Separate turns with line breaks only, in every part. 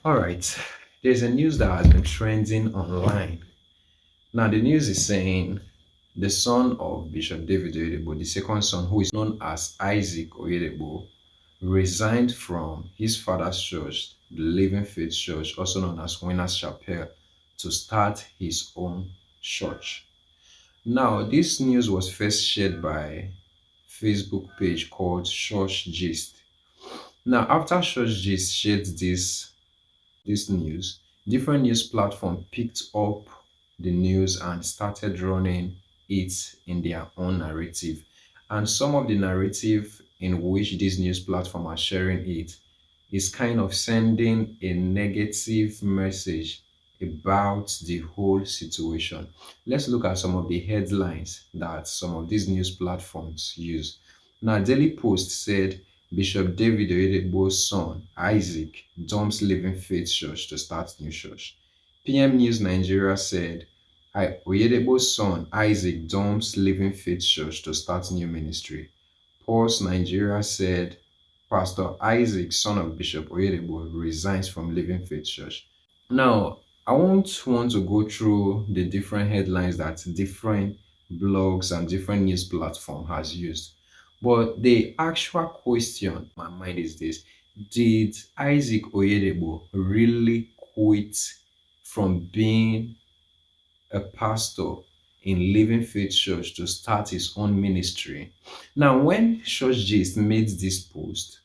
All right, there's a news that has been trending online. Now, the news is saying the son of Bishop David Oyedepo, the second son, who is known as Isaac Oyedepo, resigned from his father's church, the Living Faith Church, also known as Winners Chapel, to start his own church. Now, this news was first shared by Facebook page called Church Gist. Now, after Church Gist shared this news, different news platforms picked up the news and started running it in their own narrative. And some of the narrative in which these news platforms are sharing it is kind of sending a negative message about the whole situation. Let's look at some of the headlines that some of these news platforms use. Now, Daily Post said Bishop David Oyedepo's son, Isaac, dumps Living Faith Church to start new church. PM News Nigeria said Oyedepo's son, Isaac, dumps Living Faith Church to start new ministry. Pulse Nigeria said Pastor Isaac, son of Bishop Oyedepo, resigns from Living Faith Church. Now, I won't want to go through the different headlines that different blogs and different news platform has used. But the actual question in my mind is this: did Isaac Oyedepo really quit from being a pastor in Living Faith Church to start his own ministry? Now, when Church Gist made this post,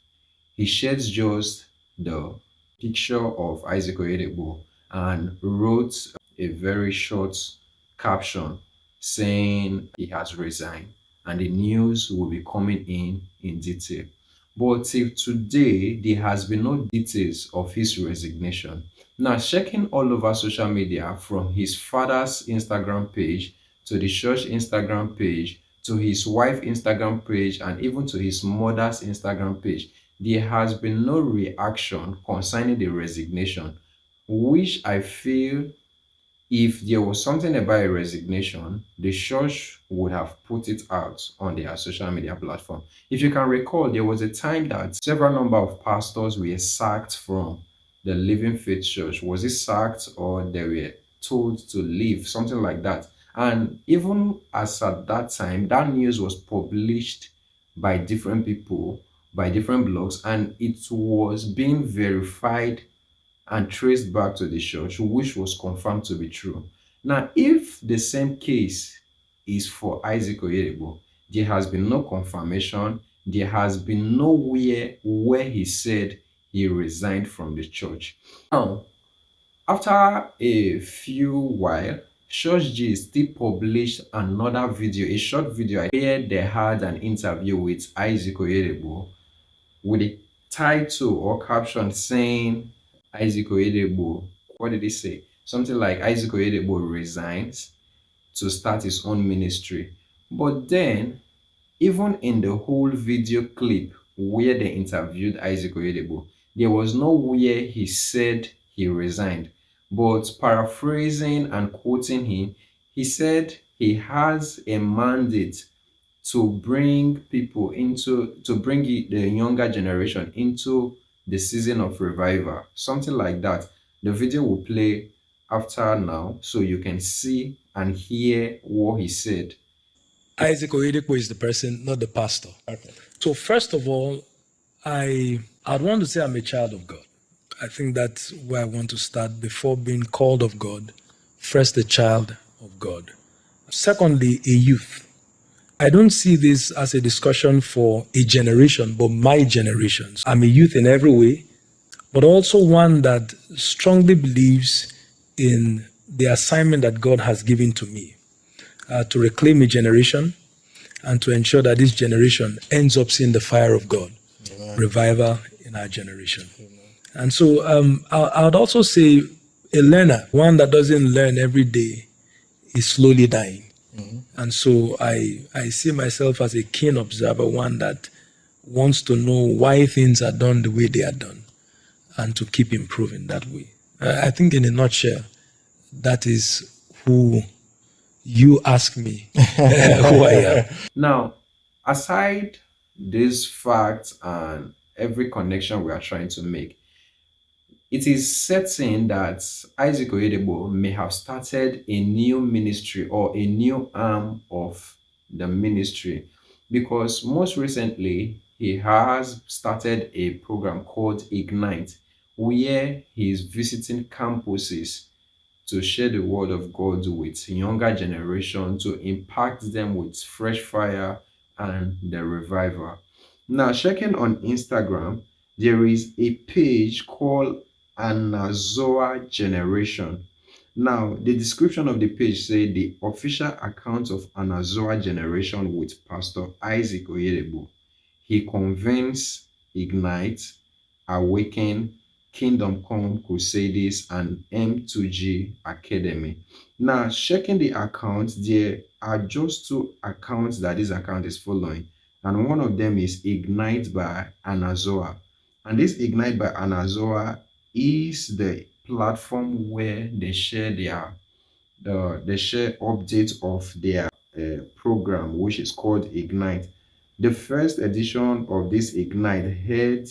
he shared just the picture of Isaac Oyedepo and wrote a very short caption saying he has resigned and the news will be coming in detail. But till today, there has been no details of his resignation. Now, checking all over social media from his father's Instagram page to the church Instagram page to his wife's Instagram page and even to his mother's Instagram page, there has been no reaction concerning the resignation, which I feel if there was something about a resignation, the church would have put it out on their social media platform. If you can recall, there was a time that several number of pastors were sacked from the Living Faith Church. Was it sacked or they were told to leave, something like that? And even as at that time, that news was published by different people, by different blogs, and it was being verified and traced back to the church, which was confirmed to be true. Now, if the same case is for Isaac Oyedepo, there has been no confirmation, there has been nowhere where he said he resigned from the church. Now, after a few while, Church G still published another video, a short video where they had an interview with Isaac Oyedepo with a title or caption saying Isaac Oyedepo, what did he say? Something like Isaac Oyedepo resigns to start his own ministry. But then, even in the whole video clip where they interviewed Isaac Oyedepo, there was nowhere he said he resigned. But paraphrasing and quoting him, he said he has a mandate to bring people to bring the younger generation into the season of revival, something like that. The video will play after now so you can see and hear what he said.
Isaac Oyedepo is the person, not the pastor.
Okay.
So first of all, I'd want to say I'm a child of God. I think that's where I want to start before being called of God. First, a child of God. Secondly, a youth. I don't see this as a discussion for a generation, but my generation. I'm a youth in every way, but also one that strongly believes in the assignment that God has given to me to reclaim a generation and to ensure that this generation ends up seeing the fire of God, revival in our generation. And so I would also say a learner, one that doesn't learn every day, is slowly dying. And so I see myself as a keen observer, one that wants to know why things are done the way they are done and to keep improving that way. I think in a nutshell, that is who you ask me who I am.
Now, aside these facts and every connection we are trying to make, It is certain that Isaac Oyedepo may have started a new ministry or a new arm of the ministry, because most recently he has started a program called Ignite, where he is visiting campuses to share the word of God with younger generation, to impact them with fresh fire and the revival. Now, checking on Instagram, there is a page called Anazoa Generation. Now, the description of the page say the official account of Anazoa Generation with Pastor Isaac Oyedepo. He convenes, ignites, awaken, Kingdom Come Crusaders, and M2G Academy. Now, checking the accounts, there are just two accounts that this account is following, and one of them is Ignite by Anazoa. And this Ignite by Anazoa is the platform where they share updates of their program, which is called Ignite. The first edition of this Ignite held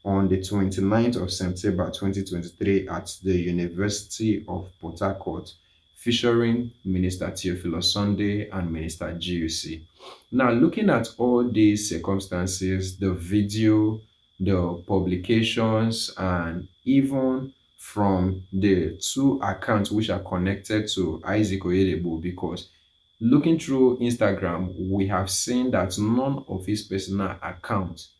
on the 29th of September 2023 at the University of Port Harcourt, featuring Minister Theophilus Sunday and Minister GUC. Now, looking at all these circumstances, the video, the publications, and even from the two accounts which are connected to Isaac Oyedepo, because looking through Instagram, we have seen that none of his personal accounts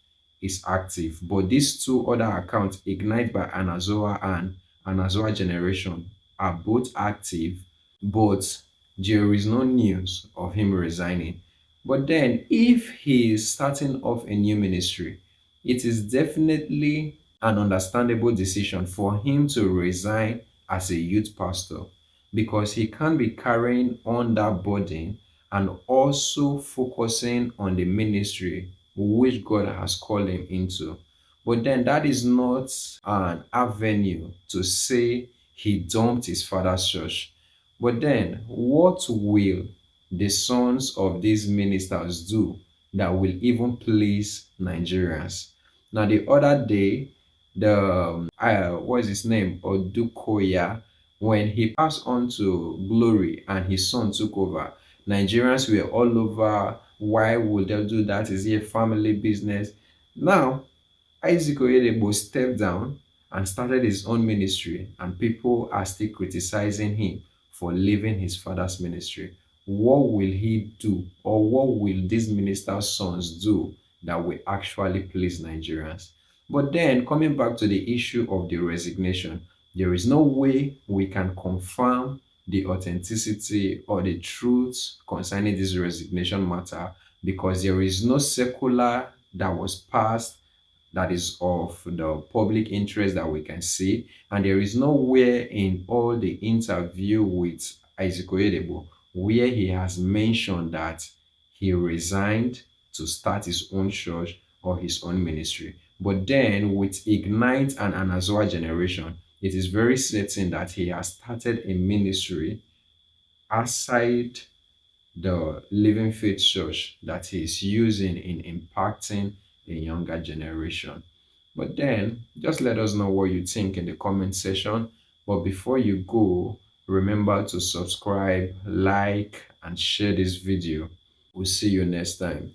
is active, but these two other accounts, Ignite by Anazoa and Anazoa Generation, are both active, but there is no news of him resigning. But then, if he is starting off a new ministry, it is definitely an understandable decision for him to resign as a youth pastor, because he can't be carrying on that burden and also focusing on the ministry which God has called him into. But then that is not an avenue to say he dumped his father's church. But then, what will the sons of these ministers do that will even please Nigerians? Now, the other day, the what is his name, Odukoya, when he passed on to glory and his son took over, Nigerians were all over. Why would they do that? Is it a family business? Now, Isaac Oyedepo stepped down and started his own ministry, and people are still criticizing him for leaving his father's ministry. What will he do, or what will these ministers' sons do that will actually please Nigerians? But then, coming back to the issue of the resignation, there is no way we can confirm the authenticity or the truth concerning this resignation matter, because there is no circular that was passed that is of the public interest that we can see. And there is nowhere in all the interview with Isaac Oyedepo where he has mentioned that he resigned to start his own church or his own ministry. But then with Ignite and Anazoa Generation, it is very certain that he has started a ministry outside the Living Faith Church that he's using in impacting a younger generation. But then just let us know what you think in the comment section. But before you go, remember to subscribe, like, and share this video. We'll see you next time.